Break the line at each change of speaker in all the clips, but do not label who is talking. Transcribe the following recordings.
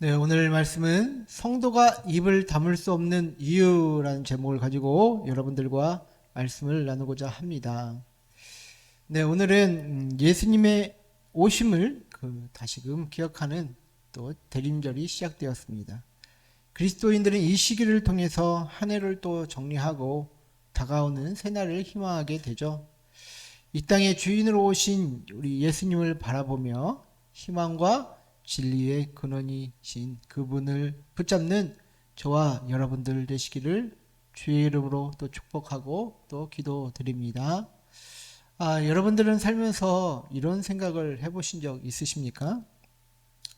네, 오늘 말씀은 성도가 입을 다물 수 없는 이유라는 제목을 가지고 여러분들과 말씀을 나누고자 합니다. 네, 오늘은 예수님의 오심을 다시금 기억하는 또 대림절이 시작되었습니다. 그리스도인들은 이 시기를 통해서 한 해를 또 정리하고 다가오는 새날을 희망하게 되죠. 이 땅의 주인으로 오신 우리 예수님을 바라보며 희망과 진리의 근원이신 그분을 붙잡는 저와 여러분들 되시기를 주의 이름으로 또 축복하고 또 기도드립니다. 여러분들은 살면서 이런 생각을 해보신 적 있으십니까?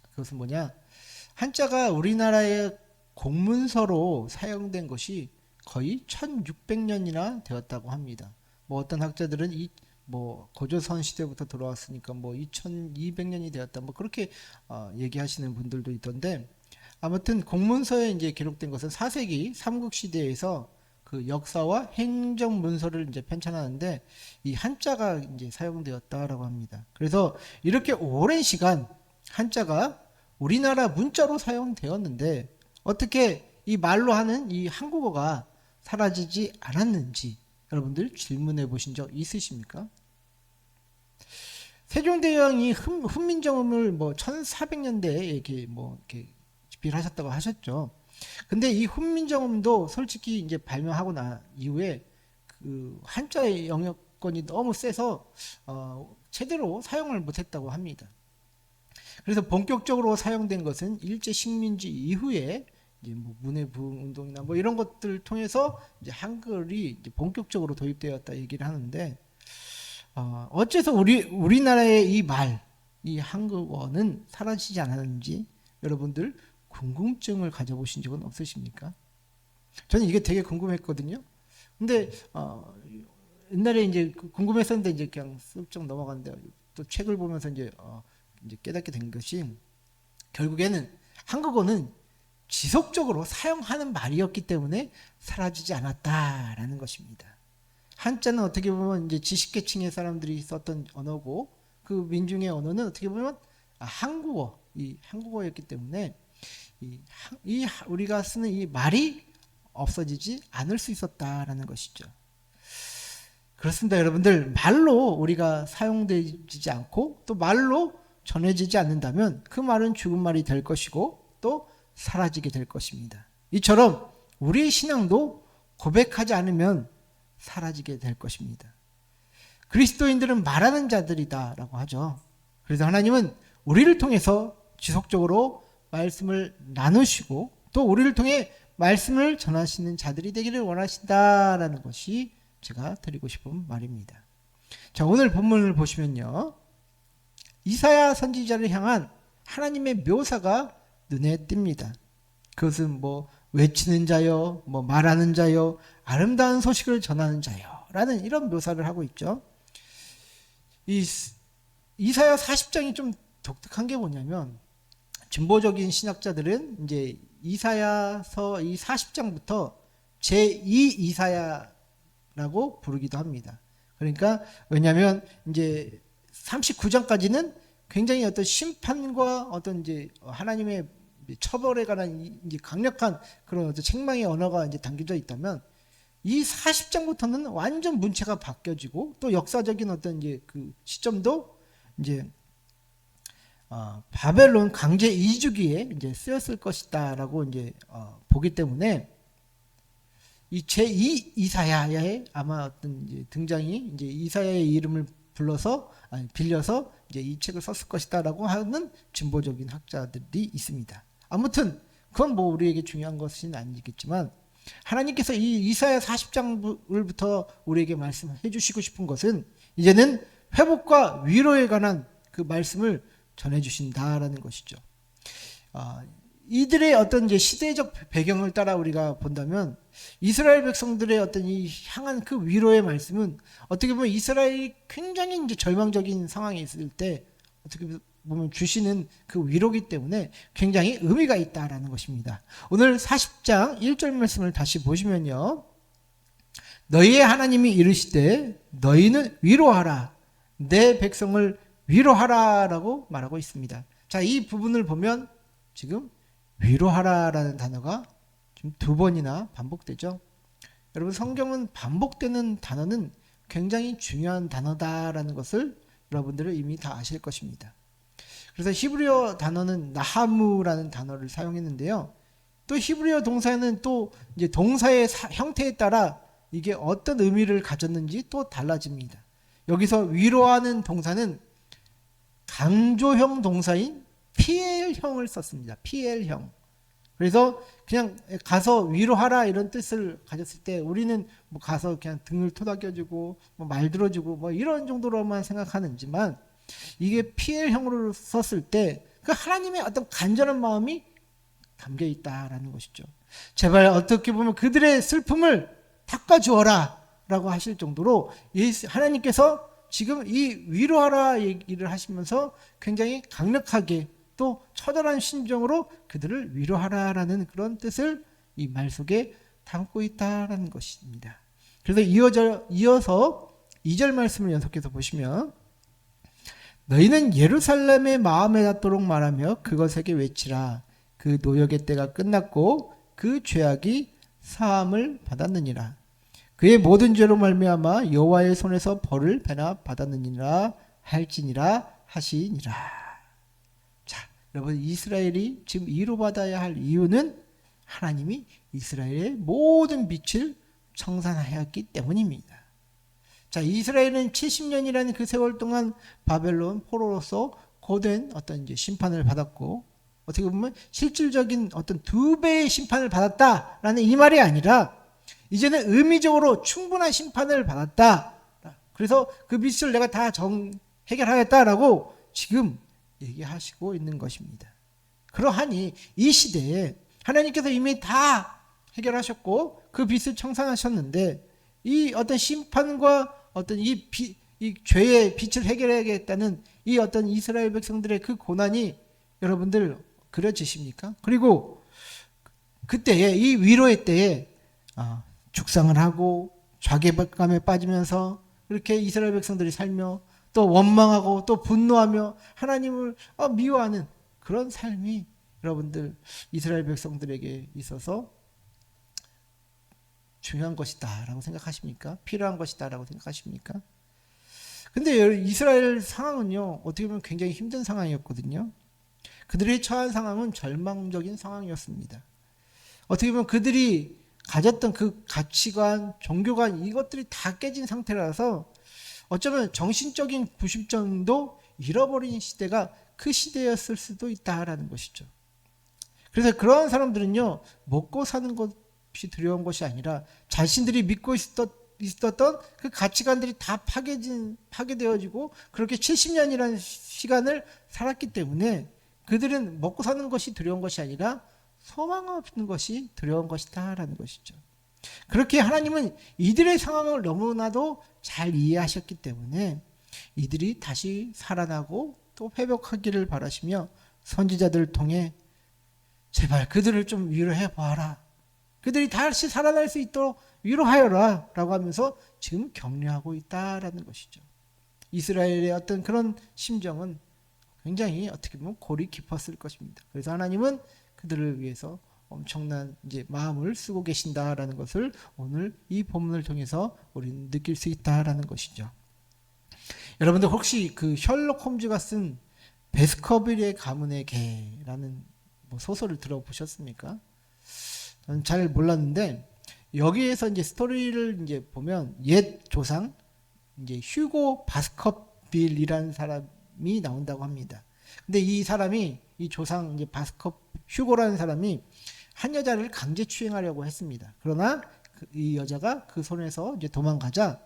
그것은 뭐냐? 한자가 우리나라의 공문서로 사용된 것이 거의 1600년이나 되었다고 합니다. 어떤 학자들은 고조선 시대부터 들어왔으니까 2200년이 되었다 그렇게 얘기하시는 분들도 있던데, 아무튼 공문서에 이제 기록된 것은 4세기 삼국 시대에서 그 역사와 행정 문서를 이제 편찬하는데 이 한자가 이제 사용되었다라고 합니다. 그래서 이렇게 오랜 시간 한자가 우리나라 문자로 사용되었는데 어떻게 이 말로 하는 이 한국어가 사라지지 않았는지 여러분들 질문해 보신 적 있으십니까? 세종대왕이 훈민정음을 1400년대에 이렇게 집필하셨다고 하셨죠. 근데 이 훈민정음도 솔직히 이제 발명하고 나 이후에 그 한자의 영역권이 너무 세서 제대로 사용을 못했다고 합니다. 그래서 본격적으로 사용된 것은 일제 식민지 이후에 이제 문해부흥 운동이나 이런 것들을 통해서 이제 한글이 이제 본격적으로 도입되었다 얘기를 하는데, 어째서 우리나라의 이 한국어는 사라지지 않았는지 여러분들 궁금증을 가져보신 적은 없으십니까? 저는 이게 되게 궁금했거든요. 근데 옛날에 이제 궁금했었는데 이제 그냥 슬쩍 넘어갔는데 또 책을 보면서 이제 깨닫게 된 것이, 결국에는 한국어는 지속적으로 사용하는 말이었기 때문에 사라지지 않았다라는 것입니다. 한자는 어떻게 보면 이제 지식계층의 사람들이 썼던 언어고 그 민중의 언어는 어떻게 보면 이 한국어였기 때문에 우리가 쓰는 이 말이 없어지지 않을 수 있었다라는 것이죠. 그렇습니다, 여러분들. 말로 우리가 사용되지 않고 또 말로 전해지지 않는다면 그 말은 죽은 말이 될 것이고 또 사라지게 될 것입니다. 이처럼 우리의 신앙도 고백하지 않으면 사라지게 될 것입니다. 그리스도인들은 말하는 자들이다라고 하죠. 그래서 하나님은 우리를 통해서 지속적으로 말씀을 나누시고 또 우리를 통해 말씀을 전하시는 자들이 되기를 원하신다라는 것이 제가 드리고 싶은 말입니다. 자, 오늘 본문을 보시면요, 이사야 선지자를 향한 하나님의 묘사가 눈에 띕니다. 그것은 외치는 자요, 말하는 자요, 아름다운 소식을 전하는 자요 라는 이런 묘사를 하고 있죠. 이사야 40장이 좀 독특한 게 뭐냐면, 진보적인 신학자들은 이제 이사야서 이 40장부터 제2 이사야라고 부르기도 합니다. 그러니까 왜냐하면 이제 39장까지는 굉장히 어떤 심판과 어떤 이제 하나님의 처벌에 관한 이제 강력한 그런 어떤 책망의 언어가 이제 담겨져 있다면, 이 40장부터는 완전 문체가 바뀌어지고 또 역사적인 어떤 이제 그 시점도 이제 바벨론 강제 이주기에 이제 쓰였을 것이다라고 이제 보기 때문에 이 제2 이사야의 아마 어떤 이제 등장이 이제 이사야의 이름을 빌려서 이제 이 책을 썼을 것이다라고 하는 진보적인 학자들이 있습니다. 아무튼 그건 우리에게 중요한 것은 아니겠지만, 하나님께서 이 이사야 40장부터 우리에게 말씀해 주시고 싶은 것은 이제는 회복과 위로에 관한 그 말씀을 전해 주신다라는 것이죠. 이들의 어떤 이제 시대적 배경을 따라 우리가 본다면 이스라엘 백성들의 어떤 이 향한 그 위로의 말씀은 어떻게 보면 이스라엘이 굉장히 이제 절망적인 상황에 있을 때 어떻게 보면 주시는 그 위로기 때문에 굉장히 의미가 있다라는 것입니다. 오늘 40장 1절 말씀을 다시 보시면요, 너희의 하나님이 이르시되 너희는 위로하라, 내 백성을 위로하라라고 말하고 있습니다. 자, 이 부분을 보면 지금 위로하라라는 단어가 지금 2번이나 반복되죠. 여러분, 성경은 반복되는 단어는 굉장히 중요한 단어다라는 것을 여러분들은 이미 다 아실 것입니다. 그래서 히브리어 단어는 나하무라는 단어를 사용했는데요. 또 히브리어 동사는 또 이제 동사의 형태에 따라 이게 어떤 의미를 가졌는지 또 달라집니다. 여기서 위로하는 동사는 강조형 동사인 PL형을 썼습니다. PL형. 그래서 그냥 가서 위로하라 이런 뜻을 가졌을 때 우리는 뭐 가서 그냥 등을 토닥여주고 뭐 말 들어주고 뭐 이런 정도로만 생각하는지만, 이게 PL형으로 썼을 때 그 하나님의 어떤 간절한 마음이 담겨 있다라는 것이죠. 제발 어떻게 보면 그들의 슬픔을 닦아주어라 라고 하실 정도로 하나님께서 지금 이 위로하라 얘기를 하시면서 굉장히 강력하게 또 처절한 심정으로 그들을 위로하라라는 그런 뜻을 이 말 속에 담고 있다라는 것입니다. 그래서 이어서 2절 말씀을 연속해서 보시면, 너희는 예루살렘의 마음에 닿도록 말하며 그것에게 외치라. 그 노역의 때가 끝났고 그 죄악이 사함을 받았느니라. 그의 모든 죄로 말미암아 여호와의 손에서 벌을 배나 받았느니라 할지니라 하시니라. 자, 여러분, 이스라엘이 지금 위로받아야 할 이유는 하나님이 이스라엘의 모든 빛을 청산하였기 때문입니다. 자, 이스라엘은 70년이라는 그 세월 동안 바벨론 포로로서 고된 어떤 이제 심판을 받았고, 어떻게 보면 실질적인 어떤 2배의 심판을 받았다라는 이 말이 아니라 이제는 의미적으로 충분한 심판을 받았다. 그래서 그 빚을 내가 다 해결하겠다라고 지금 얘기하시고 있는 것입니다. 그러하니 이 시대에 하나님께서 이미 다 해결하셨고 그 빚을 청산하셨는데, 이 어떤 심판과 어떤 이 죄의 빚을 해결해야겠다는 이 어떤 이스라엘 백성들의 그 고난이 여러분들 그려지십니까? 그리고 그때에, 이 위로의 때에 죽상을 하고 좌계감에 빠지면서 그렇게 이스라엘 백성들이 살며 또 원망하고 또 분노하며 하나님을 미워하는 그런 삶이 여러분들 이스라엘 백성들에게 있어서 중요한 것이다 라고 생각하십니까? 필요한 것이다 라고 생각하십니까? 근데 이스라엘 상황은요, 어떻게 보면 굉장히 힘든 상황이었거든요. 그들이 처한 상황은 절망적인 상황이었습니다. 어떻게 보면 그들이 가졌던 그 가치관, 종교관, 이것들이 다 깨진 상태라서 어쩌면 정신적인 부심점도 잃어버린 시대가 그 시대였을 수도 있다라는 것이죠. 그래서 그러한 사람들은요, 먹고 사는 것이 두려운 것이 아니라 자신들이 믿고 있었던 그 가치관들이 다 파괴되어지고 그렇게 70년이라는 시간을 살았기 때문에 그들은 먹고 사는 것이 두려운 것이 아니라 소망 없는 것이 두려운 것이다 라는 것이죠. 그렇게 하나님은 이들의 상황을 너무나도 잘 이해하셨기 때문에 이들이 다시 살아나고 또 회복하기를 바라시며 선지자들을 통해 제발 그들을 좀 위로해 보아라. 그들이 다시 살아날 수 있도록 위로하여라 라고 하면서 지금 격려하고 있다라는 것이죠. 이스라엘의 어떤 그런 심정은 굉장히 어떻게 보면 골이 깊었을 것입니다. 그래서 하나님은 그들을 위해서 엄청난 이제 마음을 쓰고 계신다라는 것을 오늘 이 본문을 통해서 우리는 느낄 수 있다라는 것이죠. 여러분들 혹시 그 셜록 홈즈가 쓴 베스커빌의 가문의 개라는 소설을 들어보셨습니까? 저는 잘 몰랐는데 여기에서 이제 스토리를 이제 보면 옛 조상 이제 휴고 바스커빌이라는 사람이 나온다고 합니다. 근데 이 사람이 이 조상 이제 휴고라는 사람이 한 여자를 강제 추행하려고 했습니다. 그러나 이 여자가 그 손에서 이제 도망가자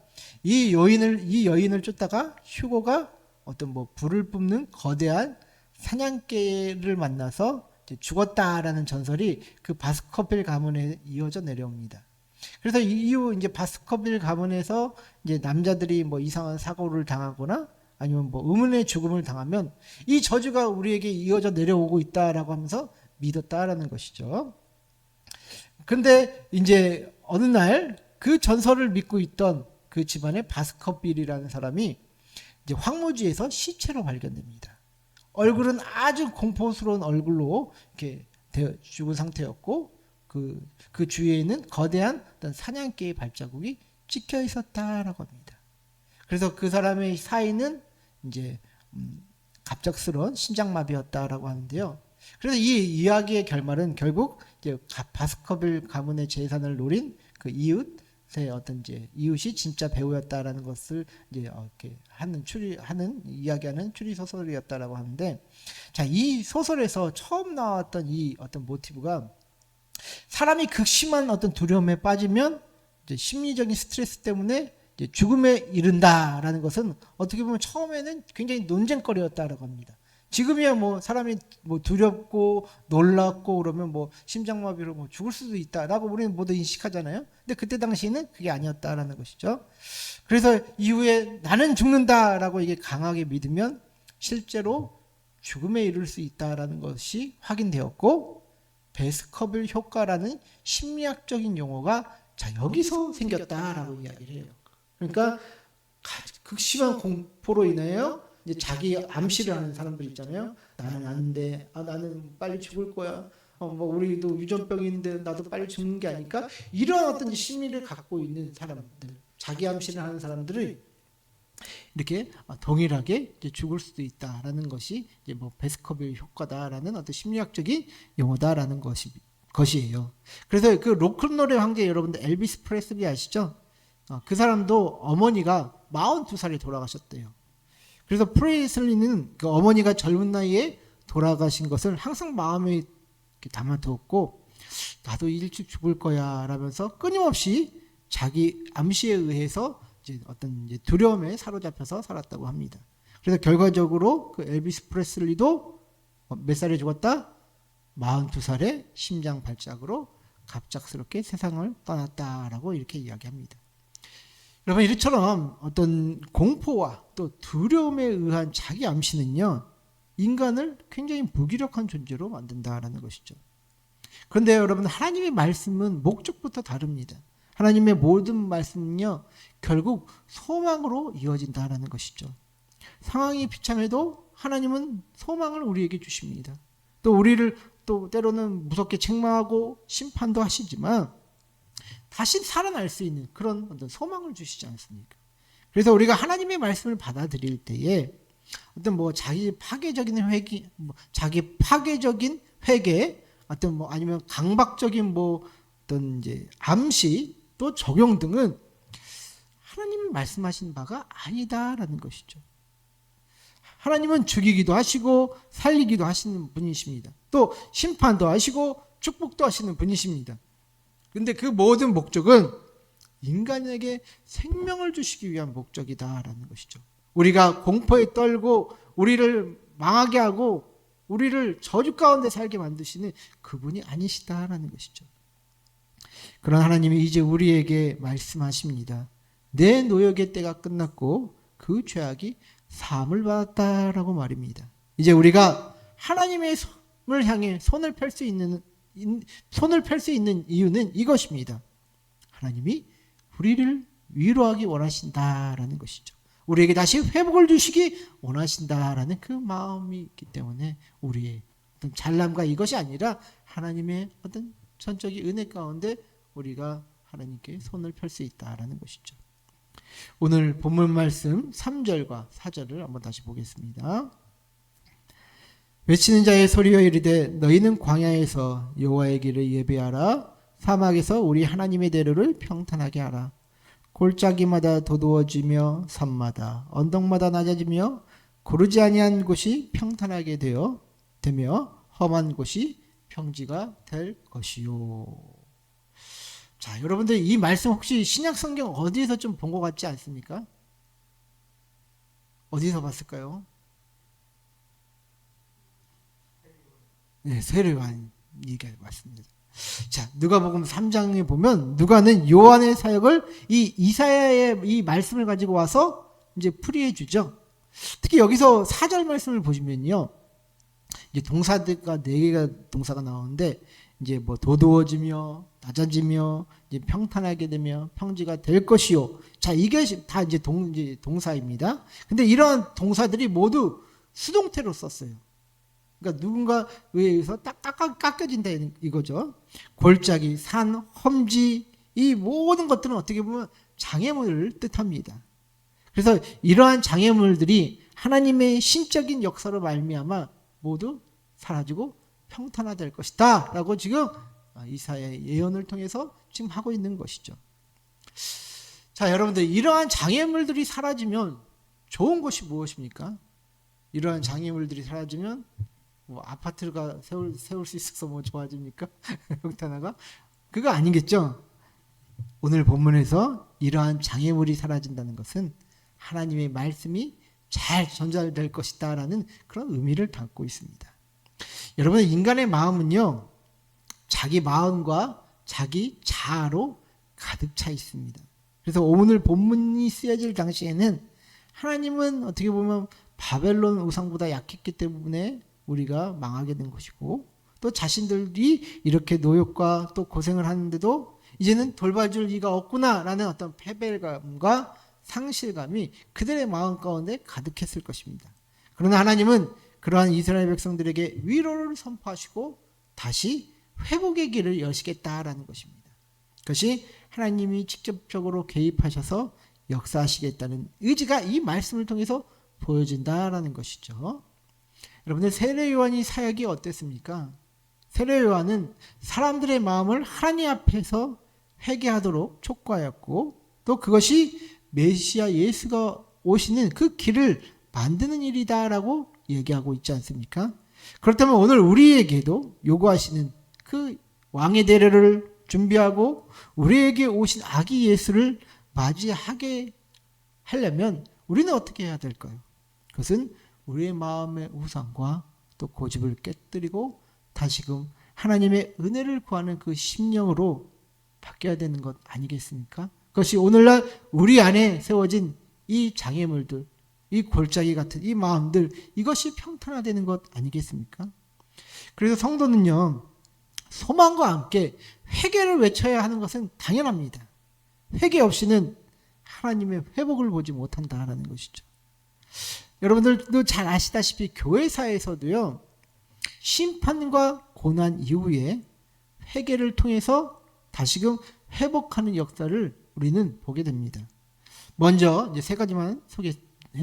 이 여인을 쫓다가 휴고가 어떤 불을 뿜는 거대한 사냥개를 만나서 이제 죽었다라는 전설이 그 바스커빌 가문에 이어져 내려옵니다. 그래서 이후 이제 바스커빌 가문에서 이제 남자들이 이상한 사고를 당하거나 아니면 의문의 죽음을 당하면 이 저주가 우리에게 이어져 내려오고 있다라고 하면서 믿었다라는 것이죠. 근데 이제 어느 날 그 전설을 믿고 있던 그 집안의 바스커빌이라는 사람이 이제 황무지에서 시체로 발견됩니다. 얼굴은 아주 공포스러운 얼굴로 이렇게 죽은 상태였고 그 주위에는 거대한 어떤 사냥개의 발자국이 찍혀 있었다라고 합니다. 그래서 그 사람의 사인은 이제 갑작스러운 심장마비였다라고 하는데요. 그래서 이 이야기의 결말은 결국 이제 바스커빌 가문의 재산을 노린 그 이웃의 어떤 이제 이웃이 진짜 배우였다라는 것을 이제 이렇게 이야기하는 추리 소설이었다라고 하는데, 자, 이 소설에서 처음 나왔던 이 어떤 모티브가 사람이 극심한 어떤 두려움에 빠지면 이제 심리적인 스트레스 때문에 이제 죽음에 이른다라는 것은 어떻게 보면 처음에는 굉장히 논쟁거리였다라고 합니다. 지금이야 뭐 사람이 뭐 두렵고 놀랍고 그러면 뭐 심장마비로 뭐 죽을 수도 있다라고 우리는 모두 인식하잖아요. 근데 그때 당시에는 그게 아니었다라는 것이죠. 그래서 이후에 나는 죽는다라고 이게 강하게 믿으면 실제로 죽음에 이를 수 있다라는 것이 확인되었고, 베스커빌 효과라는 심리학적인 용어가 자 여기서 생겼다라고 이야기를 해요. 그러니까 극심한 공포로 인하여 이제 자기 암시를 하는 사람들 있잖아요. 나는 안 돼. 나는 빨리 죽을 거야. 뭐 우리도 유전병인데 나도 빨리 죽는 게 아닐까? 이런 어떤 심리를 갖고 있는 사람들, 자기 암시를 하는 사람들을 이렇게 동일하게 이제 죽을 수도 있다라는 것이 이제 뭐 베스커빌 효과다라는 어떤 심리학적인 용어다라는 것이에요. 그래서 그 로큰롤의 황제 여러분들 엘비스 프레슬리 아시죠? 그 사람도 어머니가 42살에 돌아가셨대요. 그래서 프레슬리는 그 어머니가 젊은 나이에 돌아가신 것을 항상 마음에 담아두었고, 나도 일찍 죽을 거야 라면서 끊임없이 자기 암시에 의해서 이제 어떤 이제 두려움에 사로잡혀서 살았다고 합니다. 그래서 결과적으로 그 엘비스 프레슬리도 몇 살에 죽었다? 42살에 심장 발작으로 갑작스럽게 세상을 떠났다라고 이렇게 이야기합니다. 여러분, 이처럼 어떤 공포와 또 두려움에 의한 자기 암시는요, 인간을 굉장히 무기력한 존재로 만든다라는 것이죠. 그런데 여러분, 하나님의 말씀은 목적부터 다릅니다. 하나님의 모든 말씀은요, 결국 소망으로 이어진다라는 것이죠. 상황이 비참해도 하나님은 소망을 우리에게 주십니다. 또 우리를 또 때로는 무섭게 책망하고 심판도 하시지만 다시 살아날 수 있는 그런 어떤 소망을 주시지 않습니까? 그래서 우리가 하나님의 말씀을 받아들일 때에 어떤 뭐 자기 파괴적인 회개, 어떤 뭐 아니면 강박적인 뭐 어떤 이제 암시 또 적용 등은 하나님이 말씀하신 바가 아니다라는 것이죠. 하나님은 죽이기도 하시고 살리기도 하시는 분이십니다. 또 심판도 하시고 축복도 하시는 분이십니다. 근데 그 모든 목적은 인간에게 생명을 주시기 위한 목적이다라는 것이죠. 우리가 공포에 떨고 우리를 망하게 하고 우리를 저주 가운데 살게 만드시는 그분이 아니시다라는 것이죠. 그런 하나님이 이제 우리에게 말씀하십니다. 내 노역의 때가 끝났고 그 죄악이 사함을 받았다라고 말입니다. 이제 우리가 하나님의 손을 향해 손을 펼 수 있는 이유는 이것입니다. 하나님이 우리를 위로하기 원하신다라는 것이죠. 우리에게 다시 회복을 주시기 원하신다라는 그 마음이 있기 때문에 우리의 어떤 잘남과 이것이 아니라 하나님의 어떤 전적인 은혜 가운데 우리가 하나님께 손을 펼 수 있다라는 것이죠. 오늘 본문 말씀 3절과 4절을 한번 다시 보겠습니다. 외치는 자의 소리여 이르되 너희는 광야에서 여호와의 길을 예배하라. 사막에서 우리 하나님의 대로를 평탄하게 하라. 골짜기마다 도두어지며 산마다 언덕마다 낮아지며 고르지 아니한 곳이 평탄하게 되며 험한 곳이 평지가 될 것이요. 자, 여러분들 이 말씀 혹시 신약 성경 어디에서 좀 본 것 같지 않습니까? 어디서 봤을까요? 네, 세례요한 얘기가 맞습니다. 자, 누가복음 3장에 보면 누가는 요한의 사역을 이 이사야의 이 말씀을 가지고 와서 이제 풀이해 주죠. 특히 여기서 4절 말씀을 보시면요, 이제 동사가 4개가 동사가 나오는데 이제 뭐 도두어지며 낮아지며 이제 평탄하게 되며 평지가 될 것이요. 자, 이게 다 이제 동사입니다. 근데 이러한 동사들이 모두 수동태로 썼어요. 그러니까 누군가 의해서 딱 깎여진다 이거죠. 골짜기, 산, 험지 이 모든 것들은 어떻게 보면 장애물을 뜻합니다. 그래서 이러한 장애물들이 하나님의 신적인 역사로 말미암아 모두 사라지고 평탄화될 것이다 라고 지금 이사야의 예언을 통해서 지금 하고 있는 것이죠. 자, 여러분들 이러한 장애물들이 사라지면 좋은 것이 무엇입니까? 이러한 장애물들이 사라지면 뭐 아파트가 세울 수 있어서 뭐 좋아집니까? 평탄화가? 그거 아니겠죠? 오늘 본문에서 이러한 장애물이 사라진다는 것은 하나님의 말씀이 잘 전달될 것이다 라는 그런 의미를 담고 있습니다. 여러분, 인간의 마음은요, 자기 마음과 자기 자아로 가득 차 있습니다. 그래서 오늘 본문이 쓰여질 당시에는 하나님은 어떻게 보면 바벨론 우상보다 약했기 때문에 우리가 망하게 된 것이고, 또 자신들이 이렇게 노역과 또 고생을 하는데도 이제는 돌봐줄 이가 없구나라는 어떤 패배감과 상실감이 그들의 마음 가운데 가득했을 것입니다. 그러나 하나님은 그러한 이스라엘 백성들에게 위로를 선포하시고 다시 회복의 길을 여시겠다라는 것입니다. 그것이 하나님이 직접적으로 개입하셔서 역사하시겠다는 의지가 이 말씀을 통해서 보여진다라는 것이죠. 여러분들, 세례 요한이 사역이 어땠습니까? 세례 요한은 사람들의 마음을 하나님 앞에서 회개하도록 촉구하였고, 또 그것이 메시아 예수가 오시는 그 길을 만드는 일이다라고 얘기하고 있지 않습니까? 그렇다면 오늘 우리에게도 요구하시는 그 왕의 대례를 준비하고 우리에게 오신 아기 예수를 맞이하게 하려면 우리는 어떻게 해야 될까요? 그것은 우리의 마음의 우상과 또 고집을 깨뜨리고 다시금 하나님의 은혜를 구하는 그 심령으로 바뀌어야 되는 것 아니겠습니까? 그것이 오늘날 우리 안에 세워진 이 장애물들, 이 골짜기 같은 이 마음들, 이것이 평탄화되는 것 아니겠습니까? 그래서 성도는요, 소망과 함께 회개를 외쳐야 하는 것은 당연합니다. 회개 없이는 하나님의 회복을 보지 못한다라는 것이죠. 여러분들도 잘 아시다시피 교회사에서도요, 심판과 고난 이후에 회개를 통해서 다시금 회복하는 역사를 우리는 보게 됩니다. 먼저 이제 세 가지만 소개해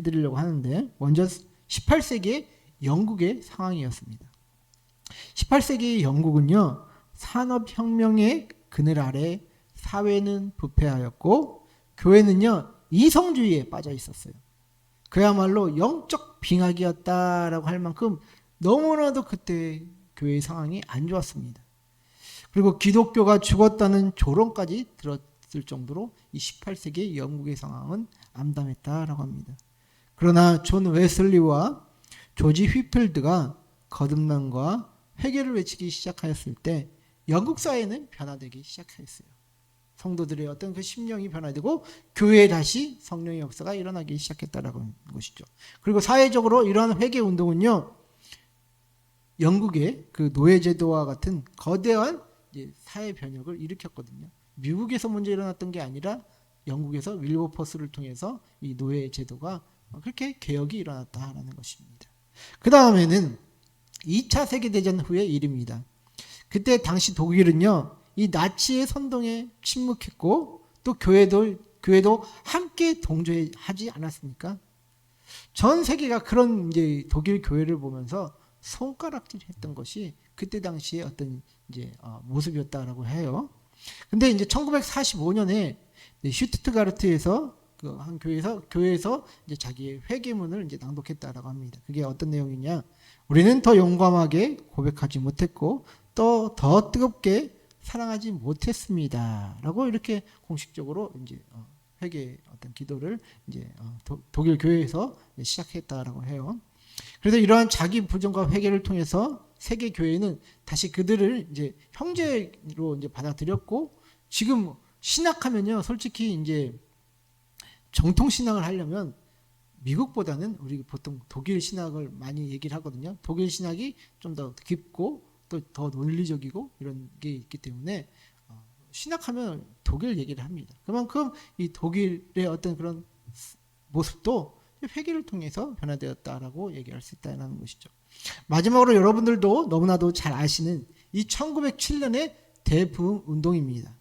드리려고 하는데, 먼저 18세기의 영국의 상황이었습니다. 18세기의 영국은요, 산업혁명의 그늘 아래 사회는 부패하였고 교회는요, 이성주의에 빠져 있었어요. 그야말로 영적 빙하기였다라고 할 만큼 너무나도 그때 교회의 상황이 안 좋았습니다. 그리고 기독교가 죽었다는 조롱까지 들었을 정도로 이 18세기의 영국의 상황은 암담했다라고 합니다. 그러나 존 웨슬리와 조지 휘필드가 거듭남과 회개를 외치기 시작하였을 때 영국 사회는 변화되기 시작했어요. 성도들의 어떤 그 심령이 변화되고 교회에 다시 성령의 역사가 일어나기 시작했다라고 하는 것이죠. 그리고 사회적으로 이러한 회개 운동은요, 영국의 그 노예제도와 같은 거대한 사회 변혁을 일으켰거든요. 미국에서 먼저 일어났던 게 아니라 영국에서 윌버포스를 통해서 이 노예제도가 그렇게 개혁이 일어났다라는 것입니다. 그 다음에는 2차 세계대전 후의 일입니다. 그때 당시 독일은요, 이 나치의 선동에 침묵했고 또 교회도 함께 동조하지 않았습니까? 전 세계가 그런 이제 독일 교회를 보면서 손가락질했던 것이 그때 당시의 어떤 이제 모습이었다라고 해요. 근데 이제 1945년에 슈투트가르트에서 그 한 교회에서 이제 자기의 회개문을 이제 낭독했다라고 합니다. 그게 어떤 내용이냐? 우리는 더 용감하게 고백하지 못했고 또 더 뜨겁게 사랑하지 못했습니다라고 이렇게 공식적으로 이제 회개 어떤 기도를 이제 독일 교회에서 시작했다라고 해요. 그래서 이러한 자기 부정과 회개를 통해서 세계 교회는 다시 그들을 이제 형제로 이제 받아들였고, 지금 신학하면요, 솔직히 이제 정통 신학을 하려면 미국보다는 우리 보통 독일 신학을 많이 얘기를 하거든요. 독일 신학이 좀 더 깊고 또 더 논리적이고 이런 게 있기 때문에 신학하면 독일 얘기를 합니다. 그만큼 이 독일의 어떤 그런 모습도 회개를 통해서 변화되었다라고 얘기할 수 있다는 것이죠. 마지막으로 여러분들도 너무나도 잘 아시는 이 1907년의 대부흥 운동입니다.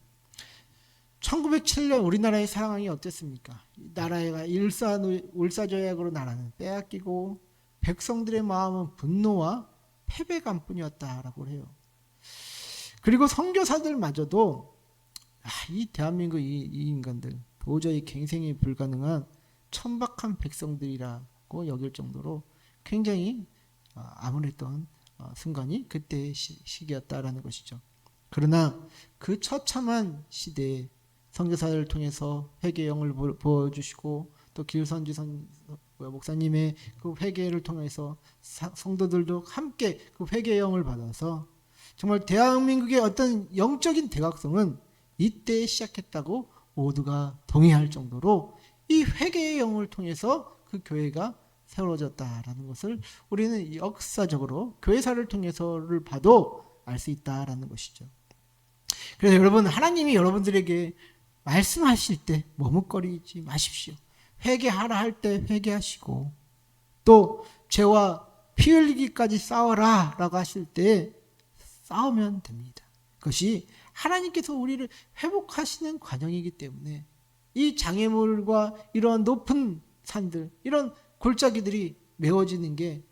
1907년 우리나라의 상황이 어땠습니까? 나라가 일사조약으로 나라는 빼앗기고 백성들의 마음은 분노와 패배감뿐이었다라고 해요. 그리고 선교사들마저도 이 대한민국 이 인간들 도저히 갱생이 불가능한 천박한 백성들이라고 여길 정도로 굉장히 암울했던 순간이 그때의 시기였다라는 것이죠. 그러나 그 처참한 시대에 선교사를 통해서 회개의 영을 보여주시고 또 기울선지 목사님의 그 회개를 통해서 성도들도 함께 그 회개의 영을 받아서 정말 대한민국의 어떤 영적인 대각성은 이때 시작했다고 모두가 동의할 정도로 이 회개의 영을 통해서 그 교회가 세워졌다라는 것을 우리는 역사적으로 교회사를 통해서를 봐도 알 수 있다라는 것이죠. 그래서 여러분, 하나님이 여러분들에게 말씀하실 때 머뭇거리지 마십시오. 회개하라 할 때 회개하시고, 또 죄와 피 흘리기까지 싸워라 라고 하실 때 싸우면 됩니다. 그것이 하나님께서 우리를 회복하시는 과정이기 때문에 이 장애물과 이런 높은 산들, 이런 골짜기들이 메워지는 게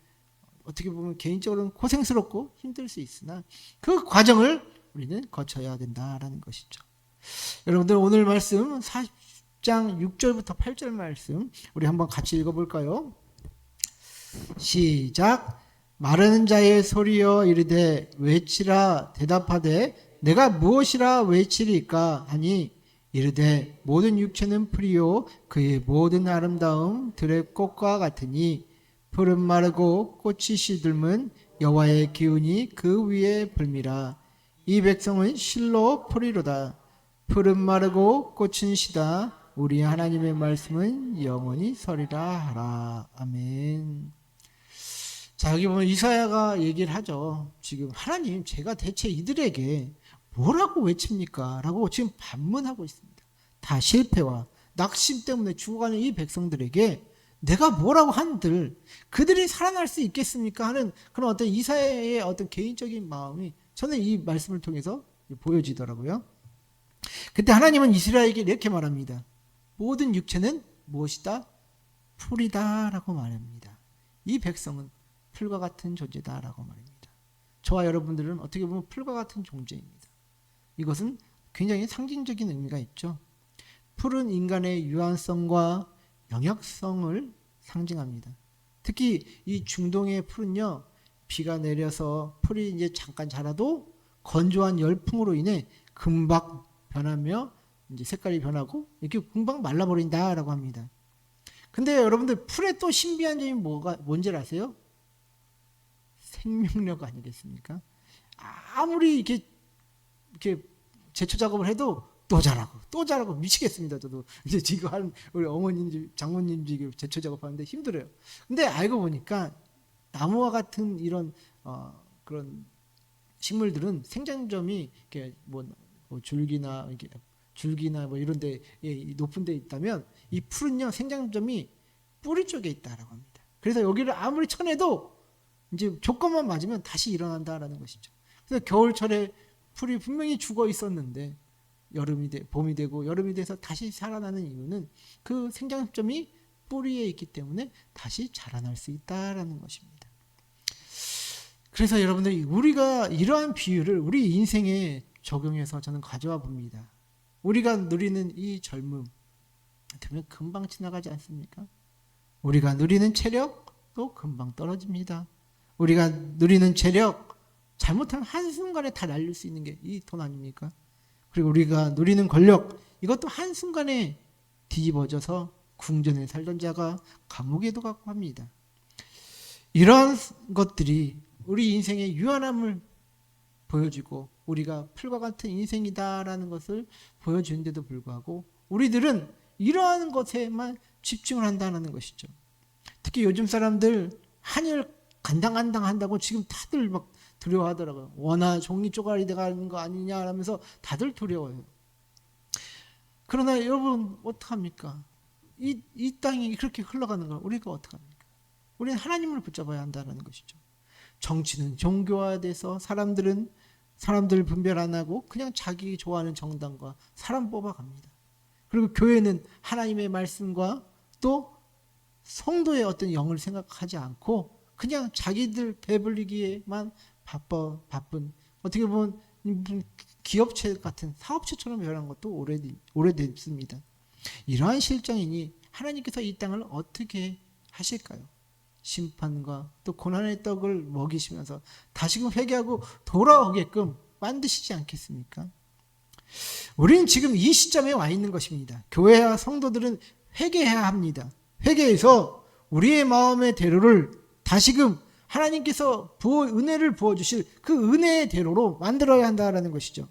어떻게 보면 개인적으로는 고생스럽고 힘들 수 있으나 그 과정을 우리는 거쳐야 된다라는 것이죠. 여러분들 오늘 말씀 40장 6절부터 8절 말씀 우리 한번 같이 읽어볼까요? 시작. 마르는 자의 소리여 이르되 외치라 대답하되 내가 무엇이라 외치리까 하니 이르되 모든 육체는 풀이요 그의 모든 아름다움 들의 꽃과 같으니 풀은 마르고 꽃이 시들면 여호와의 기운이 그 위에 불미라. 이 백성은 실로 풀이로다. 풀은 마르고 꽃은 시다. 우리 하나님의 말씀은 영원히 서리라 하라. 아멘. 자, 여기 보면 이사야가 얘기를 하죠. 지금 하나님, 제가 대체 이들에게 뭐라고 외칩니까? 라고 지금 반문하고 있습니다. 다 실패와 낙심 때문에 죽어가는 이 백성들에게 내가 뭐라고 한들 그들이 살아날 수 있겠습니까? 하는 그런 어떤 이사야의 어떤 개인적인 마음이 저는 이 말씀을 통해서 보여지더라고요. 그때 하나님은 이스라엘에게 이렇게 말합니다. 모든 육체는 무엇이다? 풀이다 라고 말합니다. 이 백성은 풀과 같은 존재다 라고 말합니다. 저와 여러분들은 어떻게 보면 풀과 같은 존재입니다. 이것은 굉장히 상징적인 의미가 있죠. 풀은 인간의 유한성과 영역성을 상징합니다. 특히 이 중동의 풀은요, 비가 내려서 풀이 이제 잠깐 자라도 건조한 열풍으로 인해 금방 변하며 이제 색깔이 변하고 이렇게 금방 말라버린다라고 합니다. 근데 여러분들 풀의 또 신비한 점이 뭔지 아세요? 생명력 아니겠습니까? 아무리 이렇게 제초 작업을 해도 또 자라고 미치겠습니다. 저도 이제 지금 우리 어머님, 장모님 지금 제초 작업하는데 힘들어요. 근데 알고 보니까 나무와 같은 이런 그런 식물들은 생장점이 이렇게 뭐 줄기나 뭐 이런데 높은 데 있다면 이 풀은요 생장점이 뿌리 쪽에 있다라고 합니다. 그래서 여기를 아무리 쳐내도 이제 조건만 맞으면 다시 일어난다라는 것이죠. 그래서 겨울철에 풀이 분명히 죽어 있었는데 봄이 되고 여름이 돼서 다시 살아나는 이유는 그 생장점이 뿌리에 있기 때문에 다시 자라날 수 있다라는 것입니다. 그래서 여러분들 우리가 이러한 비유를 우리 인생에 적용해서 저는 가져와 봅니다. 우리가 누리는 이 젊음 되면 금방 지나가지 않습니까? 우리가 누리는 체력도 금방 떨어집니다. 우리가 누리는 체력 잘못하면 한순간에 다 날릴 수 있는 게 이 돈 아닙니까? 그리고 우리가 누리는 권력 이것도 한순간에 뒤집어져서 궁전에 살던 자가 감옥에도 가고 합니다. 이러한 것들이 우리 인생의 유한함을 보여주고 우리가 풀과 같은 인생이다라는 것을 보여주는데도 불구하고 우리들은 이러한 것에만 집중을 한다는 것이죠. 특히 요즘 사람들 한일 간당간당 한다고 지금 다들 막 두려워하더라고요. 원화 종이 쪼가리 돼가는 거 아니냐 하면서 다들 두려워요. 그러나 여러분 어떡합니까? 이 땅이 그렇게 흘러가는 걸 우리가 어떡합니까? 우리는 하나님을 붙잡아야 한다는 것이죠. 정치는 종교화돼서 사람들 분별 안 하고 그냥 자기 좋아하는 정당과 사람 뽑아갑니다. 그리고 교회는 하나님의 말씀과 또 성도의 어떤 영을 생각하지 않고 그냥 자기들 배불리기에만 바쁜 어떻게 보면 기업체 같은 사업체처럼 변한 것도 오래됐습니다. 이러한 실정이니 하나님께서 이 땅을 어떻게 하실까요? 심판과 또 고난의 떡을 먹이시면서 다시금 회개하고 돌아오게끔 만드시지 않겠습니까? 우리는 지금 이 시점에 와 있는 것입니다. 교회와 성도들은 회개해야 합니다. 회개해서 우리의 마음의 대로를 다시금 하나님께서 은혜를 부어주실 그 은혜의 대로로 만들어야 한다는 것이죠.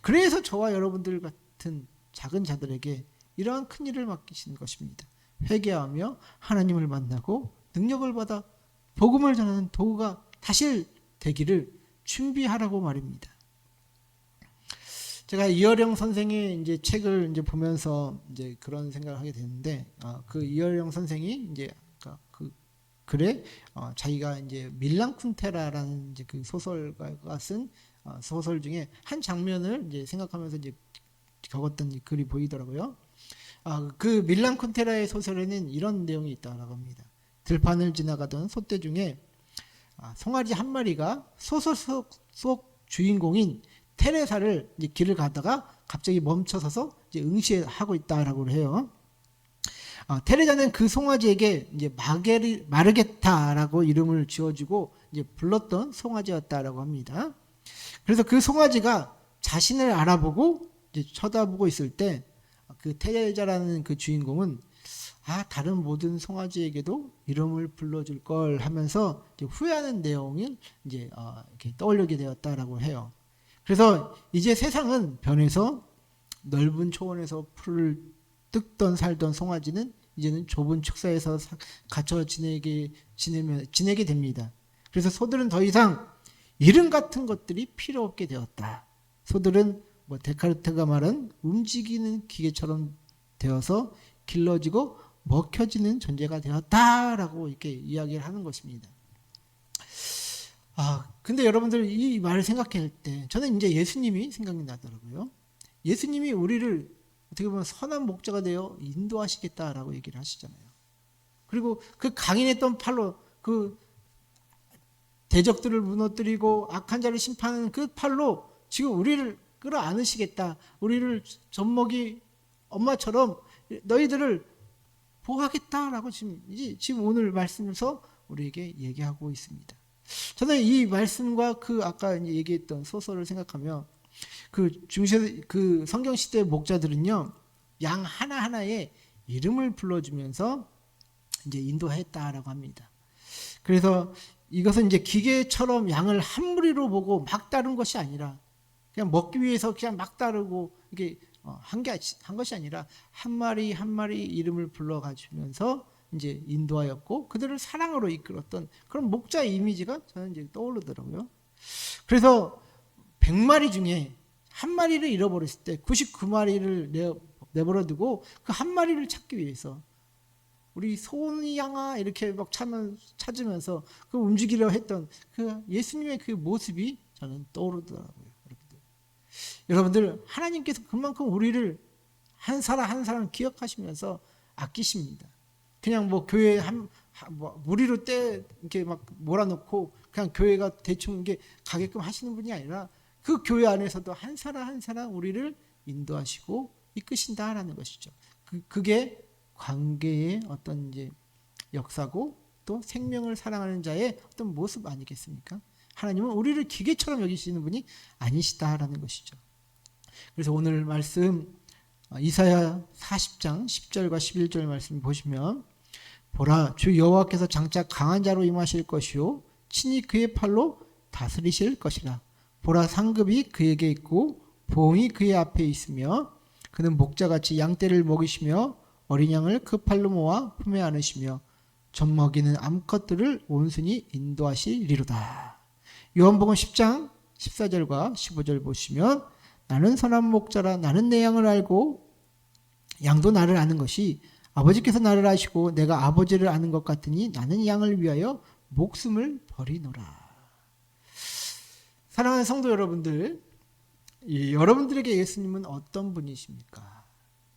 그래서 저와 여러분들 같은 작은 자들에게 이러한 큰 일을 맡기시는 것입니다. 회개하며 하나님을 만나고 능력을 받아 복음을 전하는 도구가 다시 되기를 준비하라고 말입니다. 제가 이어령 선생의 이제 책을 이제 보면서 이제 그런 생각을 하게 되는데, 그 이어령 선생이 이제 그 글에 자기가 이제 밀란 쿤테라라는 이제 그 소설가가 쓴 소설 중에 한 장면을 이제 생각하면서 이제 적었던 글이 보이더라고요. 그 밀란 쿤테라의 소설에는 이런 내용이 있다고 합니다. 들판을 지나가던 소떼 중에 송아지 한 마리가 소설 속 주인공인 테레사를 이제 길을 가다가 갑자기 멈춰서서 이제 응시하고 있다라고 해요. 테레사는 그 송아지에게 이제 마르게타라고 이름을 지어주고 이제 불렀던 송아지였다라고 합니다. 그래서 그 송아지가 자신을 알아보고 이제 쳐다보고 있을 때 그 테레사라는 그 주인공은 다른 모든 송아지에게도 이름을 불러줄 걸 하면서 이제 후회하는 내용을 이제 이렇게 떠올리게 되었다라고 해요. 그래서 이제 세상은 변해서 넓은 초원에서 풀을 뜯던 살던 송아지는 이제는 좁은 축사에서 갇혀 지내게 됩니다. 그래서 소들은 더 이상 이름 같은 것들이 필요 없게 되었다. 소들은 데카르트가 말한 움직이는 기계처럼 되어서 길러지고 먹혀지는 존재가 되었다라고 이렇게 이야기를 하는 것입니다. 근데 여러분들 이 말을 생각할 때 저는 이제 예수님이 생각이 나더라고요. 예수님이 우리를 어떻게 보면 선한 목자가 되어 인도하시겠다라고 얘기를 하시잖아요. 그리고 그 강인했던 팔로 그 대적들을 무너뜨리고 악한 자를 심판하는 그 팔로 지금 우리를 끌어안으시겠다. 우리를 젖먹이 엄마처럼 너희들을 보호하겠다라고 지금 오늘 말씀에서 우리에게 얘기하고 있습니다. 저는 이 말씀과 그 아까 얘기했던 소설을 생각하며 그 성경 시대의 목자들은요, 양 하나하나에 이름을 불러주면서 이제 인도했다라고 합니다. 그래서 이것은 이제 기계처럼 양을 한 무리로 보고 막 다룬 것이 아니라 그냥 먹기 위해서 그냥 막 다루고 이게 한 것이 아니라 한 마리 한 마리 이름을 불러가지면서 이제 인도하였고 그들을 사랑으로 이끌었던 그런 목자 이미지가 저는 이제 떠오르더라고요. 그래서 100마리 중에 한 마리를 잃어버렸을 때 99마리를 내버려두고 그 한 마리를 찾기 위해서 우리 소니 양아 이렇게 막 찾으면서 그 움직이려 했던 그 예수님의 그 모습이 저는 떠오르더라고요. 여러분들 하나님께서 그만큼 우리를 한 사람 한 사람 기억하시면서 아끼십니다. 그냥 교회 무리로 이렇게 막 몰아놓고 그냥 교회가 대충 이게 가게끔 하시는 분이 아니라 그 교회 안에서도 한 사람 한 사람 우리를 인도하시고 이끄신다라는 것이죠. 그게 관계의 어떤 이제 역사고 또 생명을 사랑하는 자의 어떤 모습 아니겠습니까? 하나님은 우리를 기계처럼 여기시는 분이 아니시다라는 것이죠. 그래서 오늘 말씀 이사야 40장 10절과 11절 말씀 보시면 보라 주 여호와께서 장차 강한 자로 임하실 것이요 친히 그의 팔로 다스리실 것이라. 보라 상급이 그에게 있고 보응이 그의 앞에 있으며 그는 목자같이 양떼를 먹이시며 어린 양을 그 팔로 모아 품에 안으시며 젖 먹이는 암컷들을 온순히 인도하시리로다. 요한복음 10장 14절과 15절 보시면 나는 선한 목자라 나는 내 양을 알고 양도 나를 아는 것이 아버지께서 나를 아시고 내가 아버지를 아는 것 같으니 나는 양을 위하여 목숨을 버리노라. 사랑하는 성도 여러분들, 여러분들에게 예수님은 어떤 분이십니까?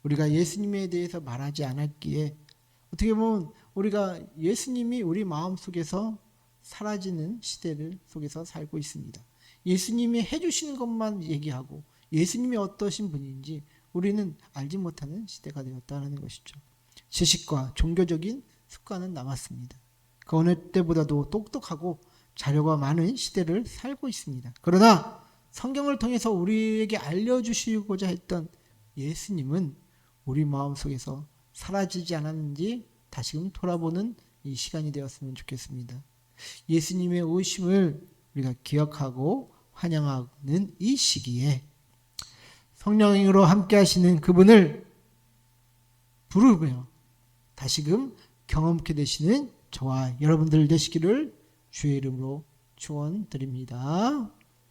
우리가 예수님에 대해서 말하지 않았기에 어떻게 보면 우리가 예수님이 우리 마음속에서 사라지는 시대를 속에서 살고 있습니다. 예수님이 해주시는 것만 얘기하고 예수님이 어떠신 분인지 우리는 알지 못하는 시대가 되었다는 것이죠. 지식과 종교적인 습관은 남았습니다. 그 어느 때보다도 똑똑하고 자료가 많은 시대를 살고 있습니다. 그러나 성경을 통해서 우리에게 알려주시고자 했던 예수님은 우리 마음속에서 사라지지 않았는지 다시금 돌아보는 이 시간이 되었으면 좋겠습니다. 예수님의 오심을 우리가 기억하고 환영하는 이 시기에 성령으로 함께 하시는 그분을 부르며 다시금 경험케 되시는 저와 여러분들 되시기를 주의 이름으로 축원드립니다.